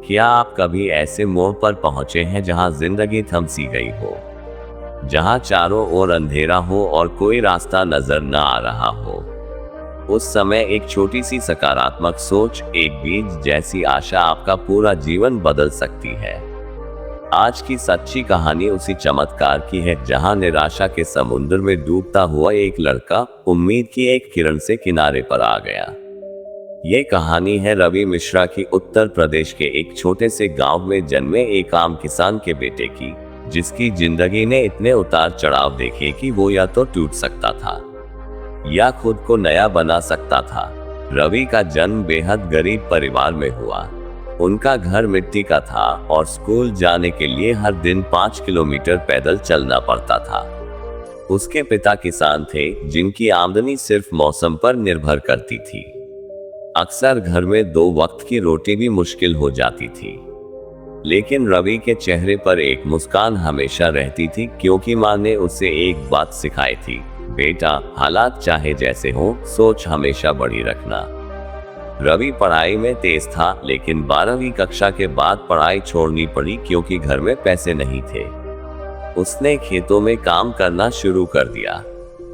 क्या आप कभी ऐसे मोड़ पर पहुंचे हैं जहां जिंदगी थम सी गई हो, जहां चारों ओर अंधेरा हो और कोई रास्ता नजर न आ रहा हो? उस समय एक छोटी सी सकारात्मक सोच, एक बीज जैसी आशा आपका पूरा जीवन बदल सकती है। आज की सच्ची कहानी उसी चमत्कार की है, जहां निराशा के समुद्र में डूबता हुआ एक लड़का उम्मीद की एक किरण से किनारे पर आ गया। ये कहानी है रवि मिश्रा की, उत्तर प्रदेश के एक छोटे से गांव में जन्मे एक आम किसान के बेटे की, जिसकी जिंदगी ने इतने उतार चढ़ाव देखे कि वो या तो टूट सकता था या खुद को नया बना सकता था। रवि का जन्म बेहद गरीब परिवार में हुआ। उनका घर मिट्टी का था और स्कूल जाने के लिए हर दिन 5 किलोमीटर पैदल चलना पड़ता था। उसके पिता किसान थे, जिनकी आमदनी सिर्फ मौसम पर निर्भर करती थी। अक्सर घर में 2 वक्त की रोटी भी मुश्किल हो जाती थी, लेकिन रवि के चेहरे पर एक मुस्कान हमेशा रहती थी, क्योंकि माँ ने उसे एक बात सिखाई थी, बेटा, हालात चाहे जैसे हो, सोच हमेशा बड़ी रखना। रवि पढ़ाई में तेज था, लेकिन 12वीं कक्षा के बाद पढ़ाई छोड़नी पड़ी क्योंकि घर में पैसे नहीं थे। उसने खेतों में काम करना शुरू कर दिया।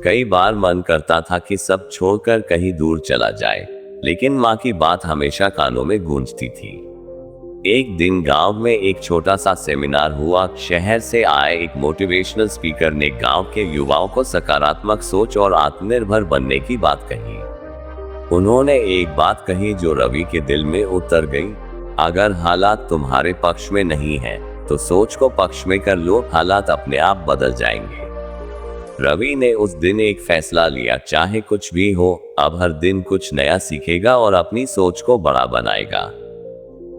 कई बार मन करता था कि सब छोड़कर कहीं दूर चला जाए, लेकिन माँ की बात हमेशा कानों में गूंजती थी। एक दिन गांव में एक छोटा सा सेमिनार हुआ। शहर से आए एक मोटिवेशनल स्पीकर ने गांव के युवाओं को सकारात्मक सोच और आत्मनिर्भर बनने की बात कही। उन्होंने एक बात कही जो रवि के दिल में उतर गई, अगर हालात तुम्हारे पक्ष में नहीं है तो सोच को पक्ष में कर लो, हालात अपने आप बदल जाएंगे। रवि ने उस दिन एक फैसला लिया, चाहे कुछ भी हो, अब हर दिन कुछ नया सीखेगा और अपनी सोच को बड़ा बनाएगा।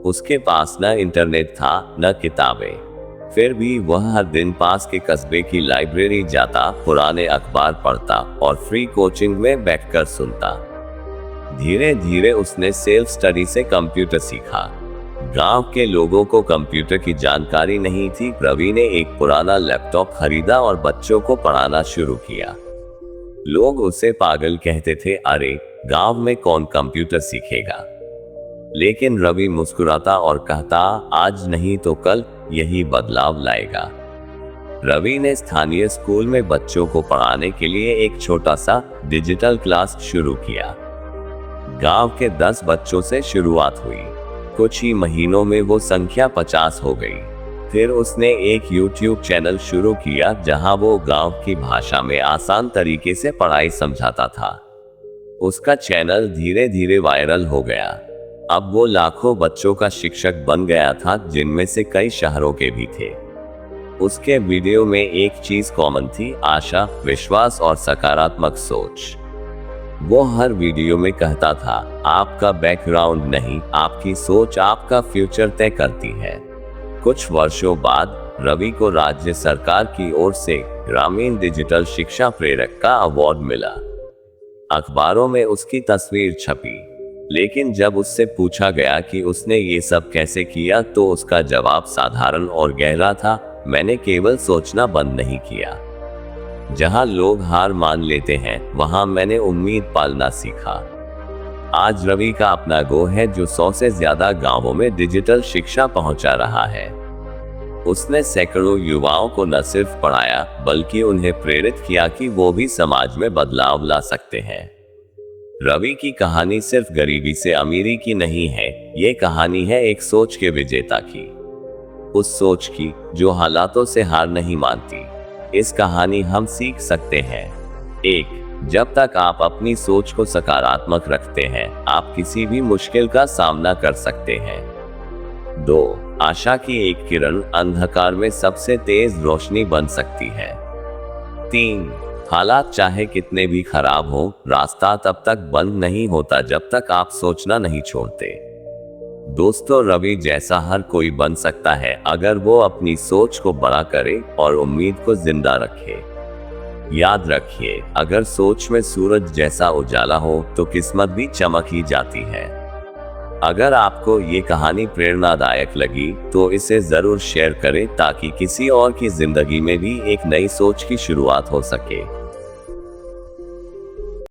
उसके पास न इंटरनेट था, न किताबें। फिर भी वह हर दिन पास के कस्बे की लाइब्रेरी जाता, पुराने अखबार पढ़ता और फ्री कोचिंग में बैठकर सुनता। धीरे धीरे उसने सेल्फ स्टडी से कंप्यूटर सीखा। गांव के लोगों को कंप्यूटर की जानकारी नहीं थी। रवि ने एक पुराना लैपटॉप खरीदा और बच्चों को पढ़ाना शुरू किया। लोग उसे पागल कहते थे, अरे गांव में कौन कंप्यूटर सीखेगा? लेकिन रवि मुस्कुराता और कहता, आज नहीं तो कल यही बदलाव लाएगा। रवि ने स्थानीय स्कूल में बच्चों को पढ़ाने के लिए एक छोटा सा डिजिटल क्लास शुरू किया। गांव के 10 बच्चों से शुरुआत हुई। कुछ ही महीनों में वो संख्या 50 हो गई। फिर उसने एक YouTube चैनल शुरू किया, जहां वो गांव की भाषा में आसान तरीके से पढ़ाई समझाता था। उसका चैनल धीरे धीरे वायरल हो गया। अब वो लाखों बच्चों का शिक्षक बन गया था, जिनमें से कई शहरों के भी थे। उसके वीडियो में एक चीज कॉमन थी, आशा, विश्वास और सकारात्मक सोच। वो हर वीडियो में कहता था, आपका बैकग्राउंड नहीं, आपकी सोच आपका फ्यूचर तय करती है। कुछ वर्षों बाद रवि को राज्य सरकार की ओर से ग्रामीण डिजिटल शिक्षा प्रेरक का अवार्ड मिला। अखबारों में उसकी तस्वीर छपी, लेकिन जब उससे पूछा गया कि उसने ये सब कैसे किया, तो उसका जवाब साधारण और गहरा था, मैंने केवल सोचना बंद नहीं किया। जहां लोग हार मान लेते हैं, वहां मैंने उम्मीद पालना सीखा। आज रवि का अपना गो है, जो 100 से ज्यादा गांवों में डिजिटल शिक्षा पहुंचा रहा है। उसने सैकड़ों युवाओं को न सिर्फ पढ़ाया, बल्कि उन्हें प्रेरित किया कि वो भी समाज में बदलाव ला सकते हैं। रवि की कहानी सिर्फ गरीबी से अमीरी की नहीं है, ये कहानी है एक सोच के विजेता की। उस सोच की जो हालातों से हार नहीं मानती। इस कहानी हम सीख सकते हैं, 1. जब तक आप अपनी सोच को सकारात्मक रखते हैं, आप किसी भी मुश्किल का सामना कर सकते हैं। 2. आशा की एक किरण अंधकार में सबसे तेज रोशनी बन सकती है। 3. हालात चाहे कितने भी खराब हो, रास्ता तब तक बंद नहीं होता जब तक आप सोचना नहीं छोड़ते। दोस्तों, रवि जैसा हर कोई बन सकता है, अगर वो अपनी सोच को बड़ा करे और उम्मीद को जिंदा रखे। याद रखिए, अगर सोच में सूरज जैसा उजाला हो तो किस्मत भी चमक ही जाती है। अगर आपको ये कहानी प्रेरणादायक लगी तो इसे जरूर शेयर करें, ताकि किसी और की जिंदगी में भी एक नई सोच की शुरुआत हो सके।